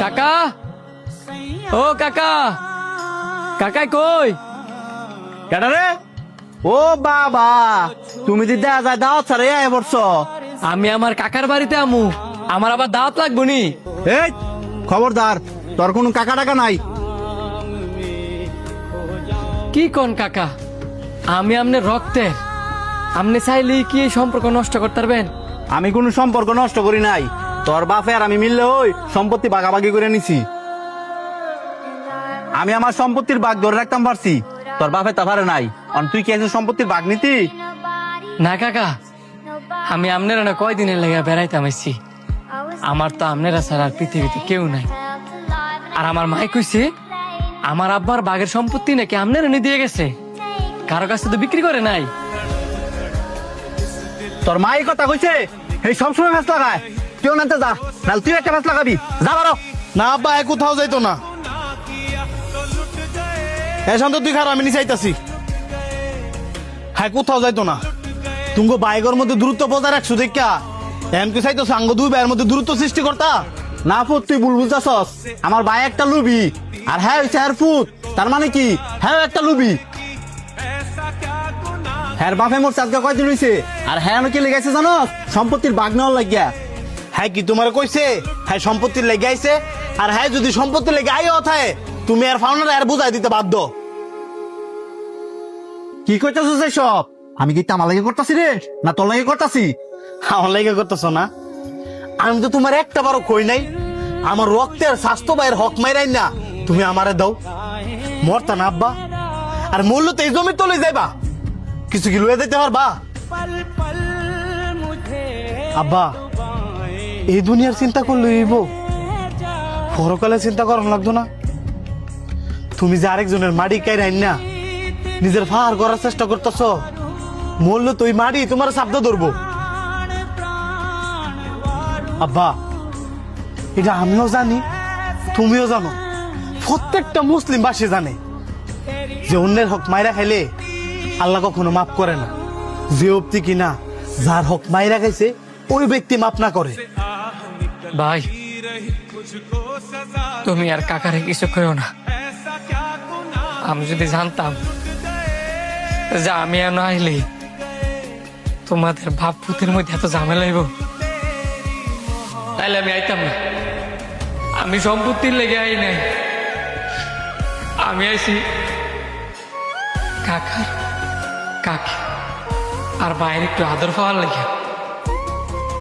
কাকা, ও কাকা, কাকাই কই? কেডা রে? ও বাবা, তুমি যদি দেখা যায় দাওয়াত ছাড়া এ বর্ষ। আমি আমার কাকার বাড়িতে আমু, আমার আবার দাওয়াত লাগবো নি। এই খবরদার, তোর কোনো কাকা টাকা নাই। কি কোন কাকা? আমি আমনের রক্তের, আপনি চাইলে কি এই সম্পর্ক নষ্ট করতে পারবেন? আমি কোনো সম্পর্ক নষ্ট করি নাই। তোর বাপে আর আমি মিললে ওই সম্পত্তি ভাগাভাগি করে নিছি। আমি আমার সম্পত্তির ভাগ ধরে রাখতাম পারছি, তোর বাপে তা পারে নাই। আর তুই কি একজন সম্পত্তির ভাগ নিতি? না কাকা, আমি আপনারা না কয়দিনের লেগে বেড়াইতাম আইছি। আমার তো আপনারা ছাড়া আর পৃথিবীতে কেউ নাই। আর আমার মাই কইছে আমার আব্বার বাঘের সম্পত্তি নাকি আপনারা নিয়ে দিয়ে গেছে, কারো কাছে তো বিক্রি করে নাই। তোর মা এই কথা কইছে? এই সবসময় ফ্যাস লাগায়। কেউ নাতে যা, নাহলে তুই একটা ফ্যাস লাগাবি। যা বারো। না আব্বা, এ কোথাও যাইতো না। হ্যাঁ শান্ত, তুই খারাপ, আমি নিচে আইতাছি। হ্যাঁ কোথাও যাইতো না। তুঙ্গ বাইকের মধ্যে দূরত্ব বজায় রাখছো দেখা এম তুই চাইতো সাঙ্গ দুই ভাইয়ের মধ্যে দূরত্ব সৃষ্টি করতা। না ফুট, তুই ভুল বুঝতেছস। আমার ভাই একটা লুবি, আর হ্যাঁ হইছে আর ফুট। তার মানে কি? হ্যাঁ একটা লুবি। হ্যাঁ বাপে মোর চাঁদকা কয়দিন হইছে, আর হ্যাঁ কি লেগেছে জানো? সম্পত্তির ভাগ নেওয়ার লাগিয়া। হ্যাঁ কি তোমার কইছে হ্যাঁ সম্পত্তির লেগে আইছে? আর হ্যাঁ যদি সম্পত্তির লেগে আই অথায় তুমি আর ফাউন্ডার আর বুঝাই দিতে বাধ্য। কি কইতেছস সব? আমি কি আমার লাগে করতেছি রে, না তোর লাগে করতেছি? আমার লেগে করতেছ না? আমি তো তোমার একটা বারো কই নাই। আমার রক্তের স্বাস্থ্য ভাইয়ের হক মাইরাই না তুমি আমারে দাও। মরতা না আব্বা, আর মূল্য তো এই জমি তলে যাইবা, কিছু কি লুয়ে দিতে পারবা? আব্বা, এই দুনিয়ার চিন্তা করলে হইব, পরকালে চিন্তা করার লাগতো না? তুমি যে আরেকজনের মাটি কাইরাইন না নিজের ফার করার চেষ্টা করতেছ, মূল্য তো ওই মাটি তোমার শব্দ ধরবো। আব্বা, এটা আমিও জানি, তুমিও জানো, প্রত্যেকটা মুসলিম বাসী জানে যে অন্যের হক মাইরা খাইলে আল্লাহ কখনো মাফ করে না। যে অব্দি কিনা যার হক মাইরা খাইছে ওই ব্যক্তি মাফ না করে। ভাই, তুমি আর কাকারে কিছু কইও না। আমি যদি জানতাম যে আমি আর না আইলে তোমাদের ভাব পুতের মধ্যে এত ঝামেলা হইব, তাইলে আমি আইতাম না। আমি সম্পত্তির লেগে আই নাই, আমি আইছি কাকার, কাকি আর বাইরে একটু আদর পাওয়ার লেগে।